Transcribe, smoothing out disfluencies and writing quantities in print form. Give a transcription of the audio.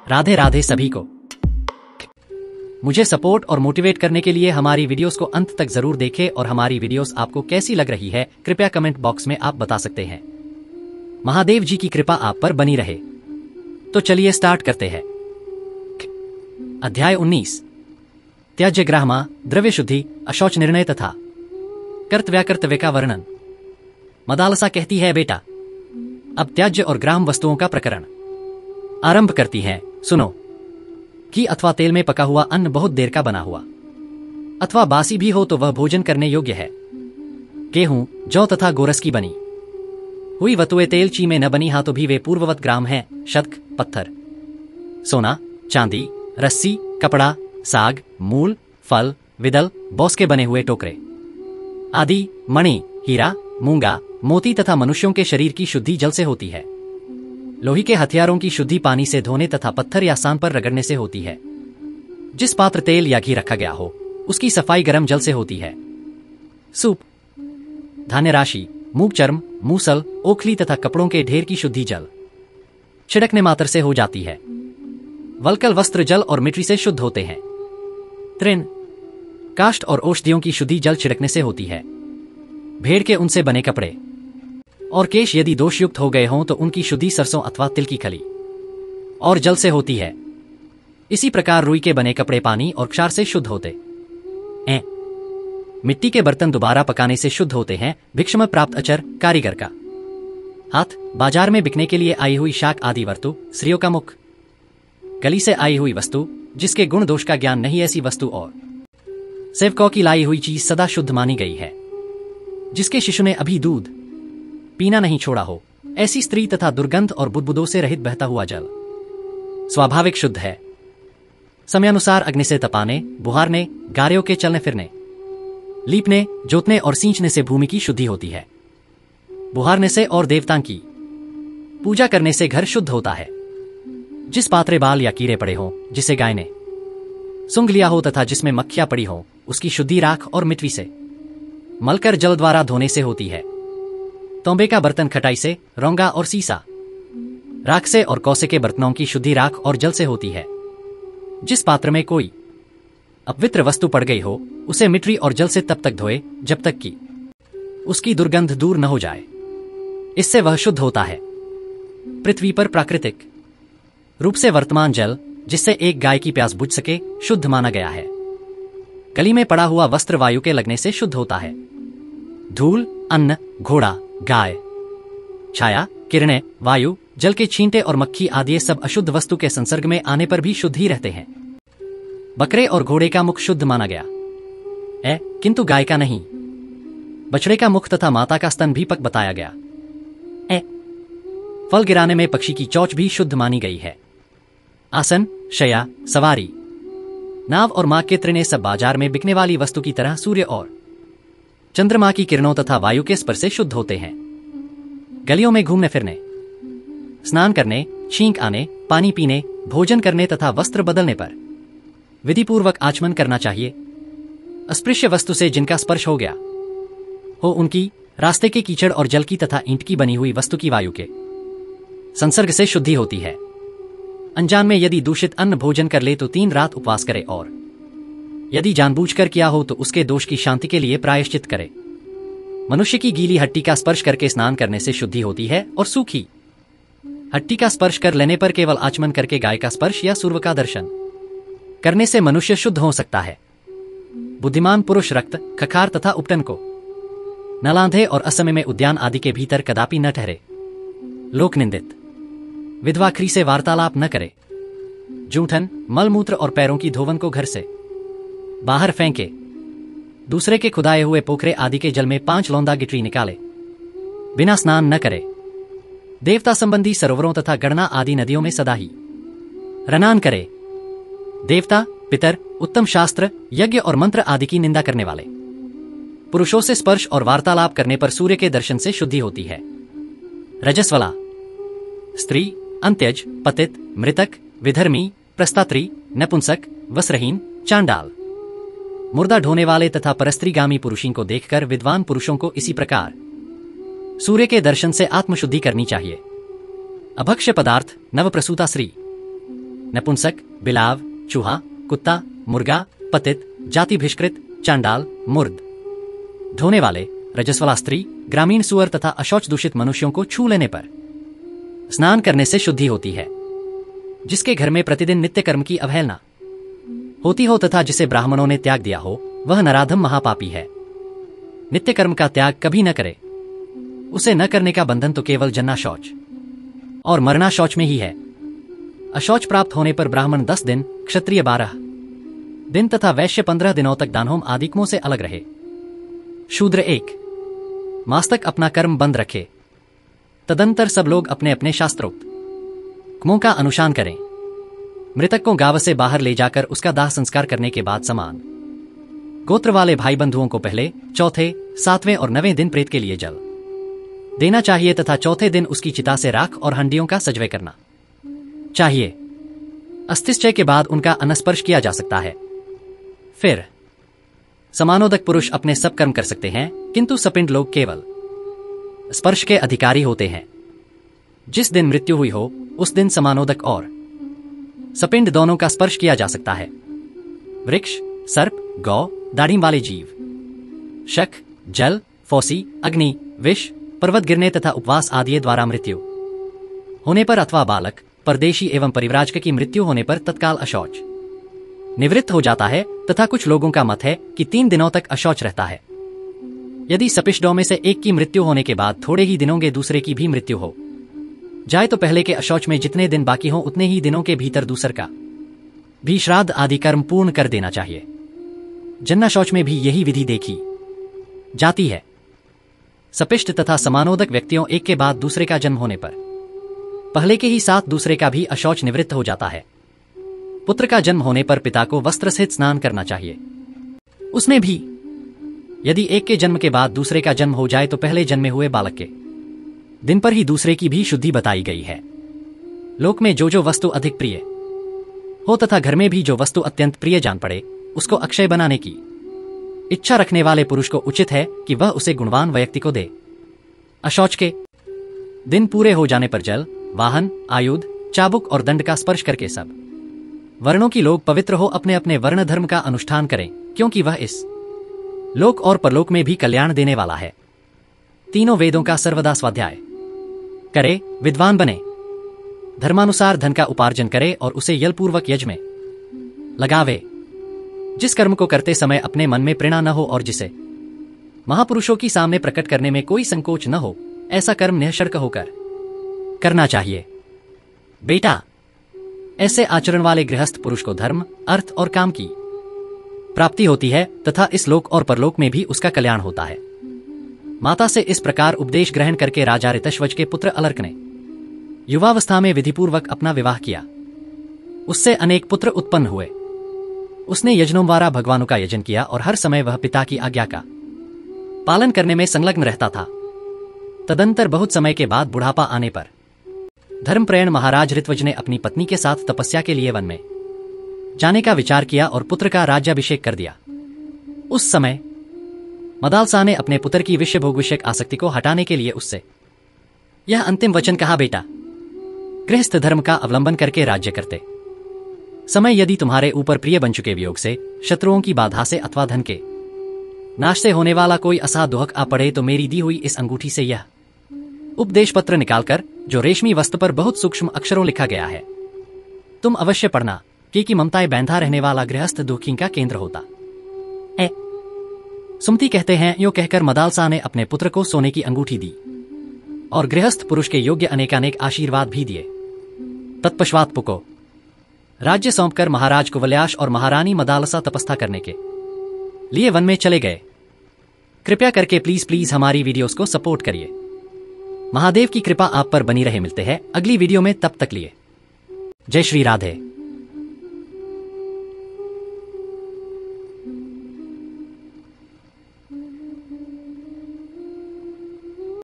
राधे राधे सभी को। मुझे सपोर्ट और मोटिवेट करने के लिए हमारी वीडियोस को अंत तक जरूर देखें और हमारी वीडियोस आपको कैसी लग रही है कृपया कमेंट बॉक्स में आप बता सकते हैं। महादेव जी की कृपा आप पर बनी रहे। तो चलिए स्टार्ट करते हैं। अध्याय 19 त्याज्य ग्राहमा, द्रव्य शुद्धि, अशौच निर्णय तथा कर्तव्याकर्तव्य का वर्णन। मदालसा कहती है, बेटा अब त्याज्य और ग्राम वस्तुओं का प्रकरण आरंभ करती हैं। सुनो। घी अथवा तेल में पका हुआ अन्न बहुत देर का बना हुआ अथवा बासी भी हो तो वह भोजन करने योग्य है। गेहूं, जौ तथा गोरस की बनी हुई वस्तुएं तेल ची में न बनी हा तो भी वे पूर्ववत ग्राम हैं। शतक, पत्थर, सोना, चांदी, रस्सी, कपड़ा, साग, मूल, फल, विदल, बॉस के बने हुए टोकरे आदि, मणि, हीरा, मूंगा, मोती तथा मनुष्यों के शरीर की शुद्धि जल से होती है। लोही के हथियारों की शुद्धि पानी से धोने तथा पत्थर या सान पर रगड़ने से होती है। जिस पात्र तेल या घी रखा गया हो उसकी सफाई गर्म जल से होती है। सूप, धान्य राशि, मूंग चर्म, मूसल, ओखली तथा कपड़ों के ढेर की शुद्धि जल छिड़कने मात्र से हो जाती है। वल्कल वस्त्र जल और मिट्टी से शुद्ध होते हैं। तृण, काष्ठ और औषधियों की शुद्धि जल छिड़कने से होती है। भेड़ के उनसे बने कपड़े और केश यदि दोषयुक्त हो गए हों तो उनकी शुद्धि सरसों अथवा तिल की खली और जल से होती है। इसी प्रकार रुई के बने कपड़े पानी और क्षार से शुद्ध होते हैं। मिट्टी के बर्तन दोबारा पकाने से शुद्ध होते हैं। भिक्षम प्राप्त अचर, कारीगर का हाथ, बाजार में बिकने के लिए आई हुई शाक आदि वस्तु, स्त्रियों का मुख, गली से आई हुई वस्तु जिसके गुण दोष का ज्ञान नहीं, ऐसी वस्तु और सेवकों की लाई हुई चीज सदा शुद्ध मानी गई है। जिसके शिशु ने अभी दूध पीना नहीं छोड़ा हो, ऐसी स्त्री तथा दुर्गंध और बुदबुदों से रहित बहता हुआ जल स्वाभाविक शुद्ध है। समयानुसार अग्नि से तपाने, बुहारने, गारियों के चलने फिरने, लीपने, जोतने और सींचने से भूमि की शुद्धि होती है। बुहारने से और देवताओं की पूजा करने से घर शुद्ध होता है। जिस पात्रे बाल या कीड़े पड़े हों, जिसे गाय ने सूंघ लिया हो तथा जिसमें मक्खियां पड़ी हों, उसकी शुद्धि राख और मिट्टी से मलकर जल द्वारा धोने से होती है। तोंबे का बर्तन खटाई से, रोंगा और सीसा राख से और कौसे के बर्तनों की शुद्धि राख और जल से होती है। जिस पात्र में कोई अपवित्र वस्तु पड़ गई हो उसे मिट्टी और जल से तब तक धोए जब तक कि उसकी दुर्गंध दूर न हो जाए, इससे वह शुद्ध होता है। पृथ्वी पर प्राकृतिक रूप से वर्तमान जल जिससे एक गाय की प्यास बुझ सके शुद्ध माना गया है। गली में पड़ा हुआ वस्त्र वायु के लगने से शुद्ध होता है। धूल, अन्न, घोड़ा, गाय, छाया, किरणें, वायु, जल के छींटे और मक्खी आदि सब अशुद्ध वस्तु के संसर्ग में आने पर भी शुद्ध ही रहते हैं। बकरे और घोड़े का मुख शुद्ध माना गया है, किंतु गाय का नहीं। बछड़े का मुख तथा माता का स्तन भी पक बताया गया है। फल गिराने में पक्षी की चोंच भी शुद्ध मानी गई है। आसन, शया, सवारी, नाव और मां के तृणे सब बाजार में बिकने वाली वस्तु की तरह सूर्य और चंद्रमा की किरणों तथा वायु के स्पर्श से शुद्ध होते हैं। गलियों में घूमने फिरने, स्नान करने, छींक आने, पानी पीने, भोजन करने तथा वस्त्र बदलने पर विधिपूर्वक आचमन करना चाहिए। अस्पृश्य वस्तु से जिनका स्पर्श हो गया हो उनकी रास्ते के कीचड़ और जल की तथा ईंट की बनी हुई वस्तु की वायु के संसर्ग से शुद्धि होती है। अनजान में यदि दूषित अन्न भोजन कर ले तो 3 रात उपवास करे और यदि जानबूझकर किया हो तो उसके दोष की शांति के लिए प्रायश्चित करे। मनुष्य की गीली हड्डी का स्पर्श करके स्नान करने से शुद्धि होती है और सूखी हड्डी का स्पर्श कर लेने पर केवल आचमन करके गाय का स्पर्श या सूर्य का दर्शन करने से मनुष्य शुद्ध हो सकता है। बुद्धिमान पुरुष रक्त, खखार तथा उपटन को न लांधे और असमय में उद्यान आदि के भीतर कदापि न ठहरे। लोक निंदित विधवाखरी से वार्तालाप न करे। जूठन, मलमूत्र और पैरों की धोवन को घर से बाहर फेंके। दूसरे के खुदाए हुए पोखरे आदि के जल में 5 लौंदा गिटरी निकाले बिना स्नान न करे। देवता संबंधी सरोवरों तथा गणना आदि नदियों में सदा ही रनान करे। देवता, पितर, उत्तम शास्त्र, यज्ञ और मंत्र आदि की निंदा करने वाले पुरुषों से स्पर्श और वार्तालाप करने पर सूर्य के दर्शन से शुद्धि होती है। रजस्वला स्त्री, अंत्यज, पतित, मृतक, विधर्मी, प्रस्तात्री, नपुंसक, वस्त्रहीन, चांडाल, मुर्दा ढोने वाले तथा परस्त्रीगामी पुरुषों को देखकर विद्वान पुरुषों को इसी प्रकार सूर्य के दर्शन से आत्मशुद्धि करनी चाहिए। अभक्ष्य पदार्थ, नवप्रसूता स्त्री, नपुंसक, बिलाव, चूहा, कुत्ता, मुर्गा, पतित, जाति भिष्कृत, चांडाल, मुर्द, धोने वाले, रजस्वला स्त्री, ग्रामीण सुअर तथा अशौच दूषित मनुष्यों को छू लेने पर स्नान करने से शुद्धि होती है। जिसके घर में प्रतिदिन नित्य कर्म की अवहेलना होती हो तथा जिसे ब्राह्मणों ने त्याग दिया हो, वह नराधम महापापी है। नित्य कर्म का त्याग कभी न करे। उसे न करने का बंधन तो केवल जन्ना शौच और मरना शौच में ही है। अशौच प्राप्त होने पर ब्राह्मण 10 दिन, क्षत्रिय 12 दिन तथा वैश्य 15 दिनों तक दानहोम आदिकमों से अलग रहे। शूद्र 1 मास तक अपना कर्म बंद रखे। तदंतर सब लोग अपने अपने शास्त्रोक्त कर्मों का अनुष्ठान करें। मृतक को गांव से बाहर ले जाकर उसका दाह संस्कार करने के बाद समान गोत्र वाले भाई बंधुओं को पहले, चौथे, 7वें और 9वें दिन प्रेत के लिए जल देना चाहिए तथा चौथे दिन उसकी चिता से राख और हंडियों का सजवे करना चाहिए। अस्थिश्चय के बाद उनका अनस्पर्श किया जा सकता है। फिर समानोदक पुरुष अपने सब कर्म कर सकते हैं, किंतु सपिंड लोग केवल स्पर्श के अधिकारी होते हैं। जिस दिन मृत्यु हुई हो उस दिन समानोदक और सपिंड दोनों का स्पर्श किया जा सकता है। वृक्ष, सर्प, गौ, दाढ़ी वाले जीव, शक, जल, फौसी, अग्नि, विष, पर्वत गिरने तथा उपवास आदि द्वारा मृत्यु होने पर अथवा बालक, परदेशी एवं परिव्राजक की मृत्यु होने पर तत्काल अशौच निवृत्त हो जाता है तथा कुछ लोगों का मत है कि 3 दिनों तक अशौच रहता है। यदि सपिष्टों में से एक की मृत्यु होने के बाद थोड़े ही दिनों के दूसरे की भी मृत्यु हो जाए तो पहले के अशौच में जितने दिन बाकी हों उतने ही दिनों के भीतर दूसर का भी श्राद्ध आदि कर्म पूर्ण कर देना चाहिए। जन्ना शौच में भी यही विधि देखी जाती है। सपिष्ट तथा समानोदक व्यक्तियों एक के बाद दूसरे का जन्म होने पर पहले के ही साथ दूसरे का भी अशौच निवृत्त हो जाता है। पुत्र का जन्म होने पर पिता को वस्त्र सहित स्नान करना चाहिए। उसमें भी यदि एक के जन्म के बाद दूसरे का जन्म हो जाए तो पहले जन्मे हुए बालक के दिन पर ही दूसरे की भी शुद्धि बताई गई है। लोक में जो वस्तु अधिक प्रिय हो तथा घर में भी जो वस्तु अत्यंत प्रिय जान पड़े उसको अक्षय बनाने की इच्छा रखने वाले पुरुष को उचित है कि वह उसे गुणवान व्यक्ति को दे। अशौच के दिन पूरे हो जाने पर जल, वाहन, आयुध, चाबुक और दंड का स्पर्श करके सब वर्णों की लोग पवित्र हो अपने अपने वर्ण धर्म का अनुष्ठान करें, क्योंकि वह इस लोक और परलोक में भी कल्याण देने वाला है। तीनों वेदों का सर्वदा स्वाध्याय करे, विद्वान बने, धर्मानुसार धन का उपार्जन करे और उसे यलपूर्वक यज्ञ में लगावे। जिस कर्म को करते समय अपने मन में प्रेरणा न हो और जिसे महापुरुषों की सामने प्रकट करने में कोई संकोच न हो, ऐसा कर्म निःशर्क होकर करना चाहिए। बेटा, ऐसे आचरण वाले गृहस्थ पुरुष को धर्म, अर्थ और काम की प्राप्ति होती है तथा इस लोक और परलोक में भी उसका कल्याण होता है। माता से इस प्रकार उपदेश ग्रहण करके राजा ऋतश्वज के पुत्र अलर्क ने युवावस्था में विधिपूर्वक अपना विवाह किया। उससे अनेक पुत्र उत्पन्न हुए। उसने यज्ञों द्वारा भगवानों का यजन किया और हर समय वह पिता की आज्ञा का पालन करने में संलग्न रहता था। तदंतर बहुत समय के बाद बुढ़ापा आने पर धर्मप्रयण महाराज ऋत्वज ने अपनी पत्नी के साथ तपस्या के लिए वन में जाने का विचार किया और पुत्र का राज्याभिषेक कर दिया। उस समय मदालसा ने अपने पुत्र की विषय भोग विषयक आसक्ति को हटाने के लिए उससे यह अंतिम वचन कहा, बेटा, गृहस्थ धर्म का अवलंबन करके राज्य करते समय यदि तुम्हारे ऊपर प्रिय बन चुके वियोग से, शत्रुओं की बाधा से अथवा धन के नाश से होने वाला कोई असाध दुहक आ पड़े तो मेरी दी हुई इस अंगूठी से यह उपदेश पत्र निकालकर, जो रेशमी वस्त्र पर बहुत सूक्ष्म अक्षरों लिखा गया है, तुम अवश्य पढ़ना, कि ममताएं बैंधा रहने वाला गृहस्थ दुखी का केंद्र होता है। सुमति कहते हैं, यो कहकर मदालसा ने अपने पुत्र को सोने की अंगूठी दी और गृहस्थ पुरुष के योग्य अनेकानेक आशीर्वाद भी दिए। तत्पश्चात पुको राज्य सौंपकर महाराज कुवल्याश और महारानी मदालसा तपस्या करने के लिए वन में चले गए। कृपया करके प्लीज हमारी वीडियोस को सपोर्ट करिए। महादेव की कृपा आप पर बनी रहे। मिलते हैं अगली वीडियो में, तब तक लिए जय श्री राधे।